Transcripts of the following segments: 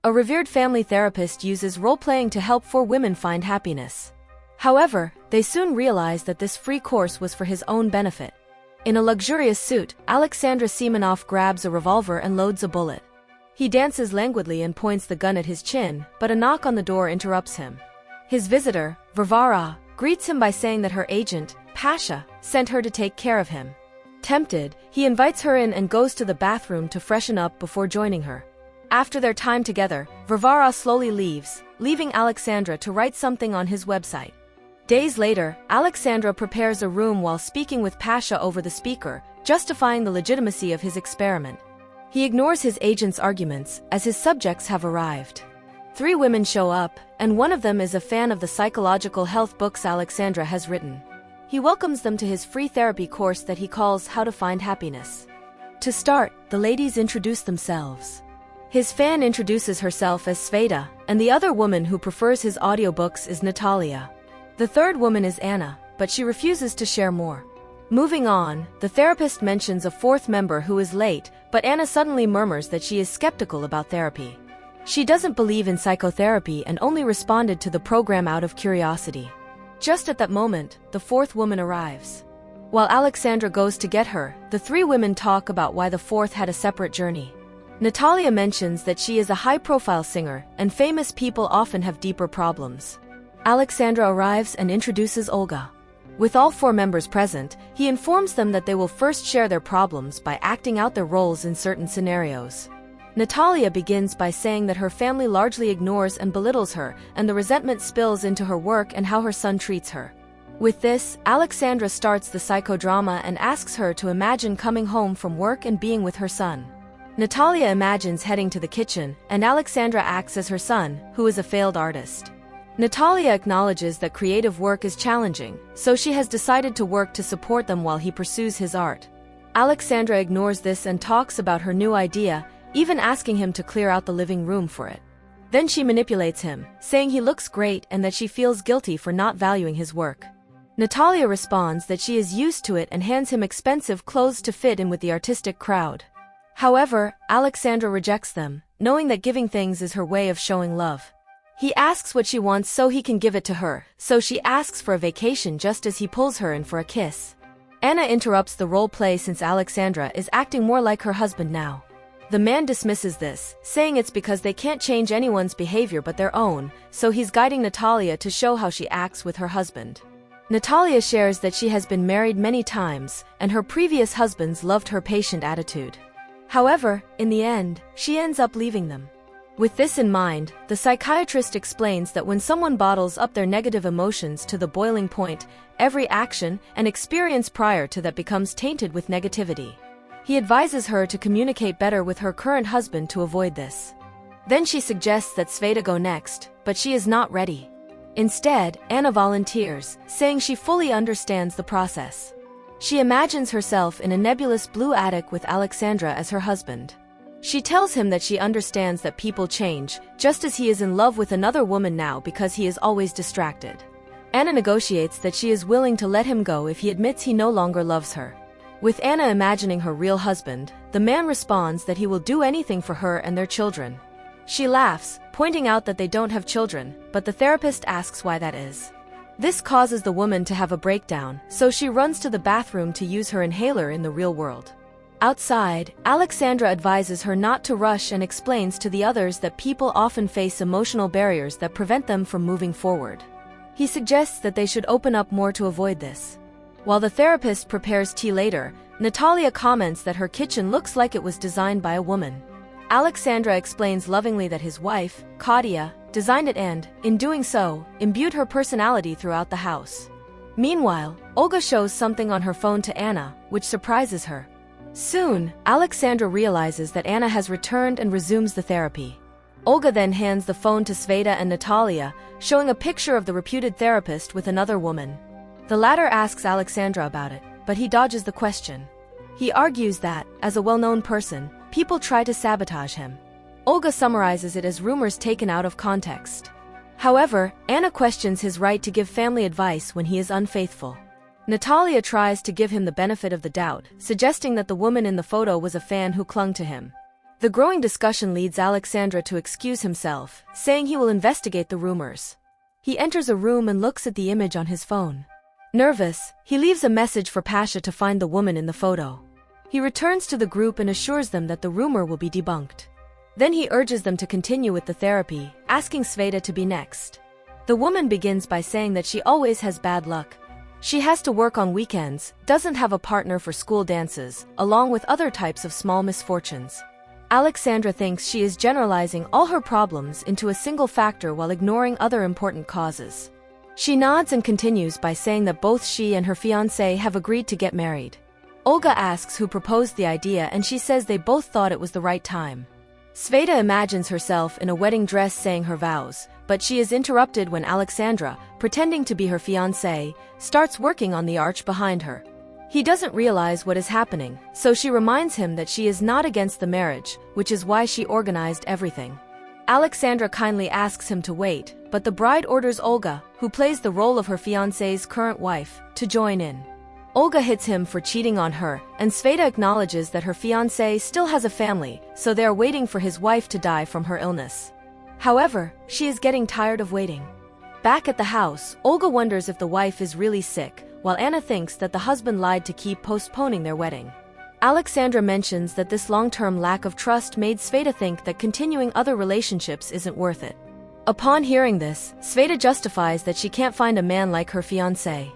A revered family therapist uses role-playing to help four women find happiness. However, they soon realize that this free course was for his own benefit. In a luxurious suit, Alexandra Semenov grabs a revolver and loads a bullet. He dances languidly and points the gun at his chin, but a knock on the door interrupts him. His visitor, Varvara, greets him by saying that her agent, Pasha, sent her to take care of him. Tempted, he invites her in and goes to the bathroom to freshen up before joining her. After their time together, Varvara slowly leaves, leaving Alexandra to write something on his website. Days later, Alexandra prepares a room while speaking with Pasha over the speaker, justifying the legitimacy of his experiment. He ignores his agent's arguments, as his subjects have arrived. 3 women show up, and one of them is a fan of the psychological health books Alexandra has written. He welcomes them to his free therapy course that he calls How to Find Happiness. To start, the ladies introduce themselves. His fan introduces herself as Sveta, and the other woman who prefers his audiobooks is Natalia. The third woman is Anna, but she refuses to share more. Moving on, the therapist mentions a 4th member who is late, but Anna suddenly murmurs that she is skeptical about therapy. She doesn't believe in psychotherapy and only responded to the program out of curiosity. Just at that moment, the 4th woman arrives. While Alexandra goes to get her, the 3 women talk about why the 4th had a separate journey. Natalia mentions that she is a high-profile singer, and famous people often have deeper problems. Alexandra arrives and introduces Olga. With all 4 members present, he informs them that they will first share their problems by acting out their roles in certain scenarios. Natalia begins by saying that her family largely ignores and belittles her, and the resentment spills into her work and how her son treats her. With this, Alexandra starts the psychodrama and asks her to imagine coming home from work and being with her son. Natalia imagines heading to the kitchen, and Alexandra acts as her son, who is a failed artist. Natalia acknowledges that creative work is challenging, so she has decided to work to support them while he pursues his art. Alexandra ignores this and talks about her new idea, even asking him to clear out the living room for it. Then she manipulates him, saying he looks great and that she feels guilty for not valuing his work. Natalia responds that she is used to it and hands him expensive clothes to fit in with the artistic crowd. However, Alexandra rejects them, knowing that giving things is her way of showing love. He asks what she wants so he can give it to her, so she asks for a vacation just as he pulls her in for a kiss. Anna interrupts the role play since Alexandra is acting more like her husband now. The man dismisses this, saying it's because they can't change anyone's behavior but their own, so he's guiding Natalia to show how she acts with her husband. Natalia shares that she has been married many times, and her previous husbands loved her patient attitude. However, in the end, she ends up leaving them. With this in mind, the psychiatrist explains that when someone bottles up their negative emotions to the boiling point, every action and experience prior to that becomes tainted with negativity. He advises her to communicate better with her current husband to avoid this. Then she suggests that Sveta go next, but she is not ready. Instead, Anna volunteers, saying she fully understands the process. She imagines herself in a nebulous blue attic with Alexandra as her husband. She tells him that she understands that people change, just as he is in love with another woman now because he is always distracted. Anna negotiates that she is willing to let him go if he admits he no longer loves her. With Anna imagining her real husband, the man responds that he will do anything for her and their children. She laughs, pointing out that they don't have children, but the therapist asks why that is. This causes the woman to have a breakdown, so she runs to the bathroom to use her inhaler in the real world. Outside, Alexandra advises her not to rush and explains to the others that people often face emotional barriers that prevent them from moving forward. He suggests that they should open up more to avoid this. While the therapist prepares tea later, Natalia comments that her kitchen looks like it was designed by a woman. Alexandra explains lovingly that his wife, Katia, designed it and, in doing so, imbued her personality throughout the house. Meanwhile, Olga shows something on her phone to Anna, which surprises her. Soon, Alexandra realizes that Anna has returned and resumes the therapy. Olga then hands the phone to Sveta and Natalia, showing a picture of the reputed therapist with another woman. The latter asks Alexandra about it, but he dodges the question. He argues that, as a well-known person, people try to sabotage him. Olga summarizes it as rumors taken out of context. However, Anna questions his right to give family advice when he is unfaithful. Natalia tries to give him the benefit of the doubt, suggesting that the woman in the photo was a fan who clung to him. The growing discussion leads Alexandra to excuse himself, saying he will investigate the rumors. He enters a room and looks at the image on his phone. Nervous, he leaves a message for Pasha to find the woman in the photo. He returns to the group and assures them that the rumor will be debunked. Then he urges them to continue with the therapy, asking Sveta to be next. The woman begins by saying that she always has bad luck. She has to work on weekends, doesn't have a partner for school dances, along with other types of small misfortunes. Alexandra thinks she is generalizing all her problems into a single factor while ignoring other important causes. She nods and continues by saying that both she and her fiancé have agreed to get married. Olga asks who proposed the idea and she says they both thought it was the right time. Sveta imagines herself in a wedding dress saying her vows, but she is interrupted when Alexandra, pretending to be her fiancé, starts working on the arch behind her. He doesn't realize what is happening, so she reminds him that she is not against the marriage, which is why she organized everything. Alexandra kindly asks him to wait, but the bride orders Olga, who plays the role of her fiancé's current wife, to join in. Olga hits him for cheating on her, and Sveta acknowledges that her fiancé still has a family, so they are waiting for his wife to die from her illness. However, she is getting tired of waiting. Back at the house, Olga wonders if the wife is really sick, while Anna thinks that the husband lied to keep postponing their wedding. Alexandra mentions that this long-term lack of trust made Sveta think that continuing other relationships isn't worth it. Upon hearing this, Sveta justifies that she can't find a man like her fiancé.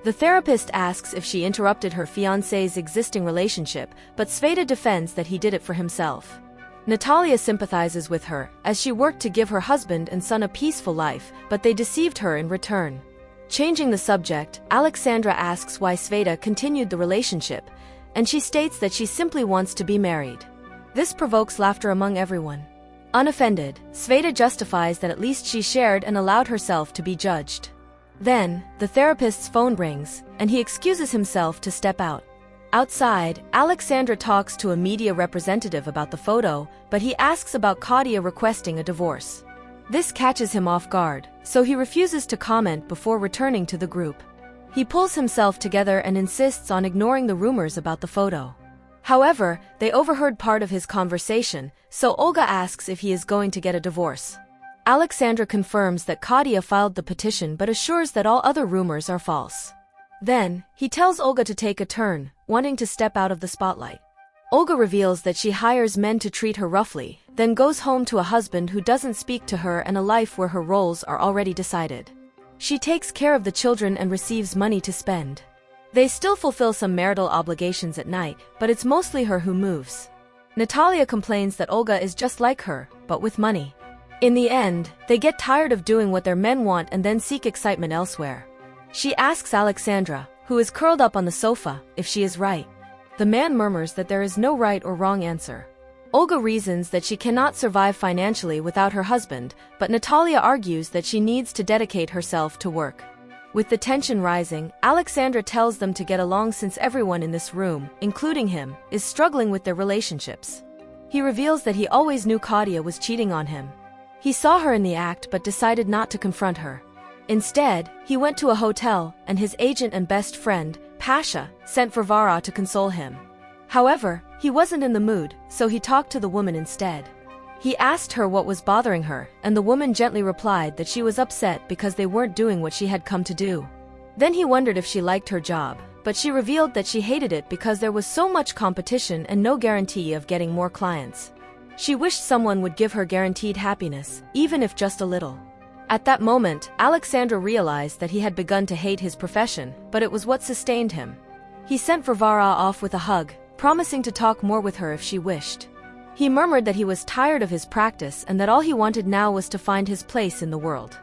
The therapist asks if she interrupted her fiancé's existing relationship, but Sveta defends that he did it for himself. Natalia sympathizes with her, as she worked to give her husband and son a peaceful life, but they deceived her in return. Changing the subject, Alexandra asks why Sveta continued the relationship, and she states that she simply wants to be married. This provokes laughter among everyone. Unoffended, Sveta justifies that at least she shared and allowed herself to be judged. Then, the therapist's phone rings, and he excuses himself to step out. Outside, Alexandra talks to a media representative about the photo, but he asks about Claudia requesting a divorce. This catches him off guard, so he refuses to comment before returning to the group. He pulls himself together and insists on ignoring the rumors about the photo. However, they overheard part of his conversation, so Olga asks if he is going to get a divorce. Alexandra confirms that Claudia filed the petition but assures that all other rumors are false. Then, he tells Olga to take a turn, wanting to step out of the spotlight. Olga reveals that she hires men to treat her roughly, then goes home to a husband who doesn't speak to her and a life where her roles are already decided. She takes care of the children and receives money to spend. They still fulfill some marital obligations at night, but it's mostly her who moves. Natalia complains that Olga is just like her, but with money. In the end, they get tired of doing what their men want and then seek excitement elsewhere. She asks Alexandra, who is curled up on the sofa, if she is right. The man murmurs that there is no right or wrong answer. Olga reasons that she cannot survive financially without her husband, but Natalia argues that she needs to dedicate herself to work. With the tension rising, Alexandra tells them to get along since everyone in this room, including him, is struggling with their relationships. He reveals that he always knew Claudia was cheating on him. He saw her in the act but decided not to confront her. Instead, he went to a hotel, and his agent and best friend, Pasha, sent for Vara to console him. However, he wasn't in the mood, so he talked to the woman instead. He asked her what was bothering her, and the woman gently replied that she was upset because they weren't doing what she had come to do. Then he wondered if she liked her job, but she revealed that she hated it because there was so much competition and no guarantee of getting more clients. She wished someone would give her guaranteed happiness, even if just a little. At that moment, Alexandra realized that he had begun to hate his profession, but it was what sustained him. He sent Vara off with a hug, promising to talk more with her if she wished. He murmured that he was tired of his practice and that all he wanted now was to find his place in the world.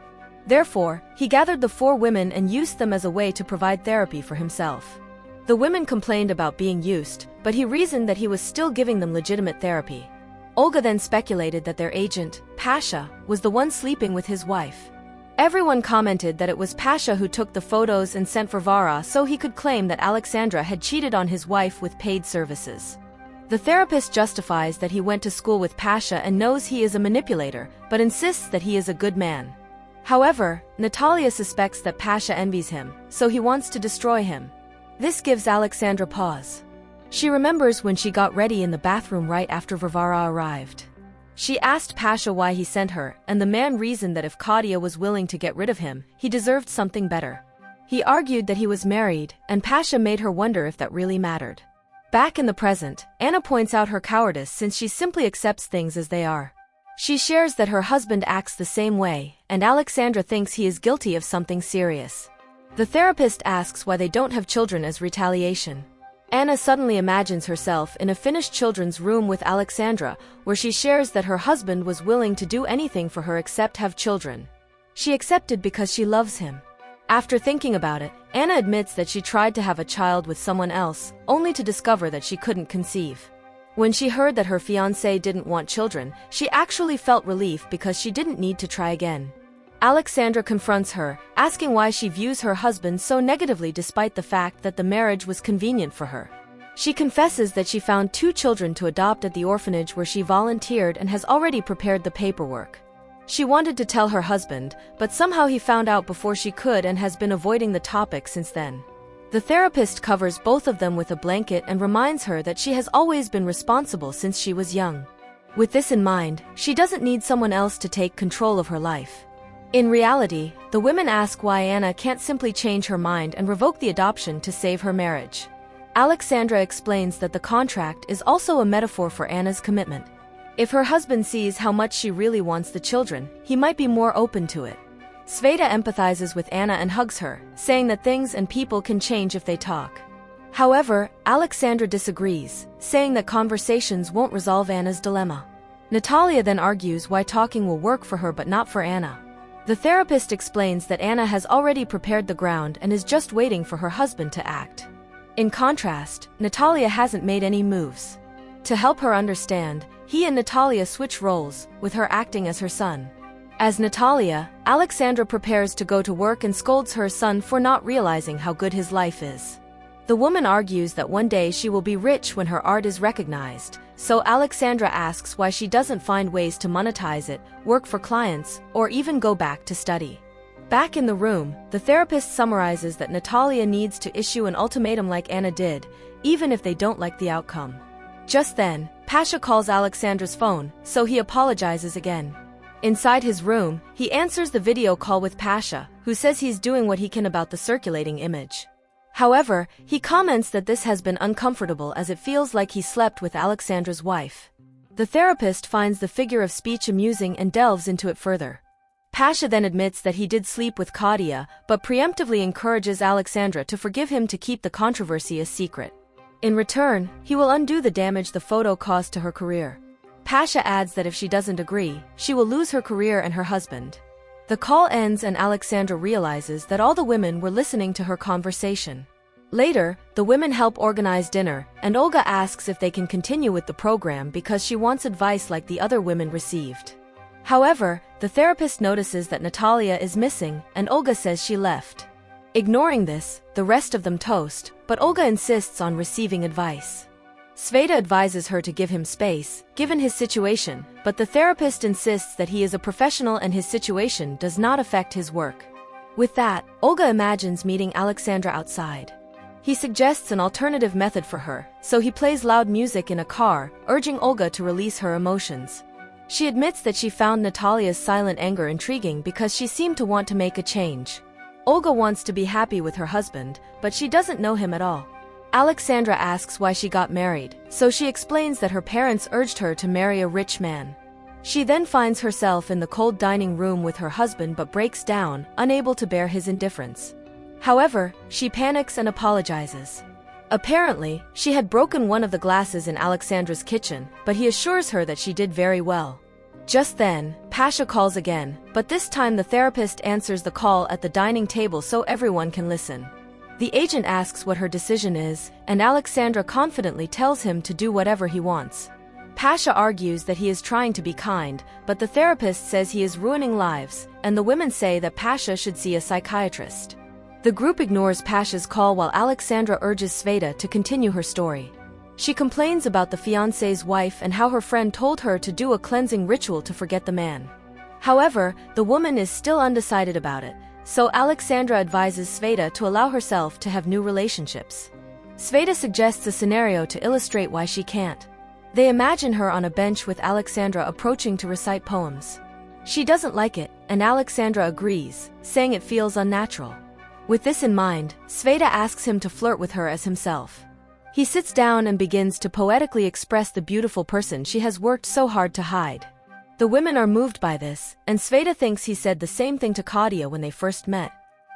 Therefore, he gathered the 4 women and used them as a way to provide therapy for himself. The women complained about being used, but he reasoned that he was still giving them legitimate therapy. Olga then speculated that their agent, Pasha, was the one sleeping with his wife. Everyone commented that it was Pasha who took the photos and sent for Vara so he could claim that Alexandra had cheated on his wife with paid services. The therapist justifies that he went to school with Pasha and knows he is a manipulator, but insists that he is a good man. However, Natalia suspects that Pasha envies him, so he wants to destroy him. This gives Alexandra pause. She remembers when she got ready in the bathroom right after Varvara arrived. She asked Pasha why he sent her, and the man reasoned that if Claudia was willing to get rid of him, he deserved something better. He argued that he was married, and Pasha made her wonder if that really mattered. Back in the present, Anna points out her cowardice since she simply accepts things as they are. She shares that her husband acts the same way, and Alexandra thinks he is guilty of something serious. The therapist asks why they don't have children as retaliation. Anna suddenly imagines herself in a finished children's room with Alexandra, where she shares that her husband was willing to do anything for her except have children. She accepted because she loves him. After thinking about it, Anna admits that she tried to have a child with someone else, only to discover that she couldn't conceive. When she heard that her fiancé didn't want children, she actually felt relief because she didn't need to try again. Alexandra confronts her, asking why she views her husband so negatively despite the fact that the marriage was convenient for her. She confesses that she found 2 children to adopt at the orphanage where she volunteered and has already prepared the paperwork. She wanted to tell her husband, but somehow he found out before she could and has been avoiding the topic since then. The therapist covers both of them with a blanket and reminds her that she has always been responsible since she was young. With this in mind, she doesn't need someone else to take control of her life. In reality, the women ask why Anna can't simply change her mind and revoke the adoption to save her marriage. Alexandra explains that the contract is also a metaphor for Anna's commitment. If her husband sees how much she really wants the children, he might be more open to it. Sveta empathizes with Anna and hugs her, saying that things and people can change if they talk. However, Alexandra disagrees, saying that conversations won't resolve Anna's dilemma. Natalia then argues why talking will work for her but not for Anna. The therapist explains that Anna has already prepared the ground and is just waiting for her husband to act. In contrast, Natalia hasn't made any moves. To help her understand, he and Natalia switch roles, with her acting as her son. As Natalia, Alexandra prepares to go to work and scolds her son for not realizing how good his life is. The woman argues that one day she will be rich when her art is recognized, so Alexandra asks why she doesn't find ways to monetize it, work for clients, or even go back to study. Back in the room, the therapist summarizes that Natalia needs to issue an ultimatum like Anna did, even if they don't like the outcome. Just then, Pasha calls Alexandra's phone, so he apologizes again. Inside his room, he answers the video call with Pasha, who says he's doing what he can about the circulating image. However, he comments that this has been uncomfortable as it feels like he slept with Alexandra's wife. The therapist finds the figure of speech amusing and delves into it further. Pasha then admits that he did sleep with Claudia, but preemptively encourages Alexandra to forgive him to keep the controversy a secret. In return, he will undo the damage the photo caused to her career. Pasha adds that if she doesn't agree, she will lose her career and her husband. The call ends and Alexandra realizes that all the women were listening to her conversation. Later, the women help organize dinner, and Olga asks if they can continue with the program because she wants advice like the other women received. However, the therapist notices that Natalia is missing, and Olga says she left. Ignoring this, the rest of them toast, but Olga insists on receiving advice. Sveta advises her to give him space, given his situation, but the therapist insists that he is a professional and his situation does not affect his work. With that, Olga imagines meeting Alexandra outside. He suggests an alternative method for her, so he plays loud music in a car, urging Olga to release her emotions. She admits that she found Natalia's silent anger intriguing because she seemed to want to make a change. Olga wants to be happy with her husband, but she doesn't know him at all. Alexandra asks why she got married, so she explains that her parents urged her to marry a rich man. She then finds herself in the cold dining room with her husband but breaks down, unable to bear his indifference. However, she panics and apologizes. Apparently, she had broken one of the glasses in Alexandra's kitchen, but he assures her that she did very well. Just then, Pasha calls again, but this time the therapist answers the call at the dining table so everyone can listen. The agent asks what her decision is, and Alexandra confidently tells him to do whatever he wants. Pasha argues that he is trying to be kind, but the therapist says he is ruining lives, and the women say that Pasha should see a psychiatrist. The group ignores Pasha's call while Alexandra urges Sveta to continue her story. She complains about the fiancé's wife and how her friend told her to do a cleansing ritual to forget the man. However, the woman is still undecided about it, so Alexandra advises Sveta to allow herself to have new relationships. Sveta suggests a scenario to illustrate why she can't. They imagine her on a bench with Alexandra approaching to recite poems. She doesn't like it, and Alexandra agrees, saying it feels unnatural. With this in mind, Sveta asks him to flirt with her as himself. He sits down and begins to poetically express the beautiful person she has worked so hard to hide. The women are moved by this, and Sveta thinks he said the same thing to Claudia when they first met.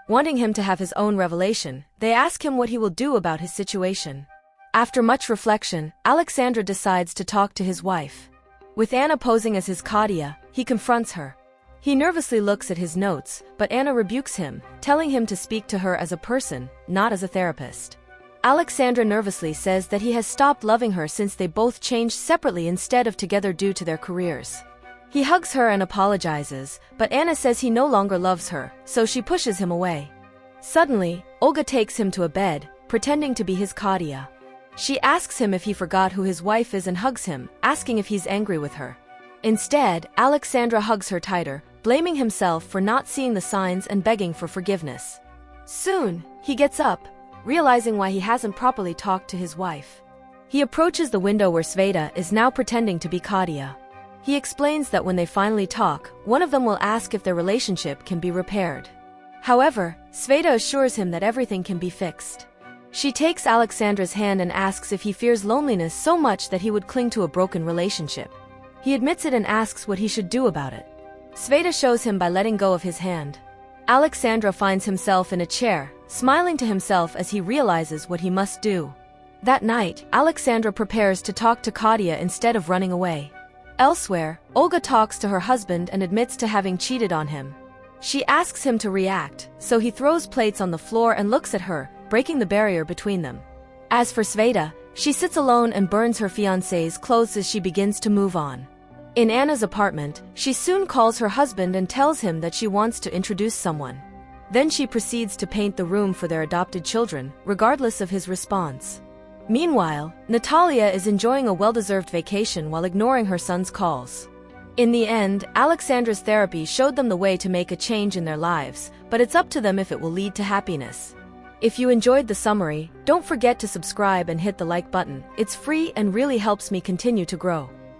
Wanting him to have his own revelation, they ask him what he will do about his situation. After much reflection, Alexandra decides to talk to his wife. With Anna posing as his Claudia, he confronts her. He nervously looks at his notes, but Anna rebukes him, telling him to speak to her as a person, not as a therapist. Alexandra nervously says that he has stopped loving her since they both changed separately instead of together due to their careers. He hugs her and apologizes, but Anna says he no longer loves her, so she pushes him away. Suddenly, Olga takes him to a bed, pretending to be his Claudia. She asks him if he forgot who his wife is and hugs him, asking if he's angry with her. Instead, Alexandra hugs her tighter, blaming himself for not seeing the signs and begging for forgiveness. Soon, he gets up, realizing why he hasn't properly talked to his wife. He approaches the window where Sveta is now pretending to be Claudia. He explains that when they finally talk, one of them will ask if their relationship can be repaired. However, Sveta assures him that everything can be fixed. She takes Alexandra's hand and asks if he fears loneliness so much that he would cling to a broken relationship. He admits it and asks what he should do about it. Sveta shows him by letting go of his hand. Alexandra finds himself in a chair, smiling to himself as he realizes what he must do. That night, Alexandra prepares to talk to Claudia instead of running away. Elsewhere, Olga talks to her husband and admits to having cheated on him. She asks him to react, so he throws plates on the floor and looks at her, breaking the barrier between them. As for Sveta, she sits alone and burns her fiancé's clothes as she begins to move on. In Anna's apartment, she soon calls her husband and tells him that she wants to introduce someone. Then she proceeds to paint the room for their adopted children, regardless of his response. Meanwhile, Natalia is enjoying a well-deserved vacation while ignoring her son's calls. In the end, Alexandra's therapy showed them the way to make a change in their lives, but it's up to them if it will lead to happiness. If you enjoyed the summary, don't forget to subscribe and hit the like button. It's free and really helps me continue to grow.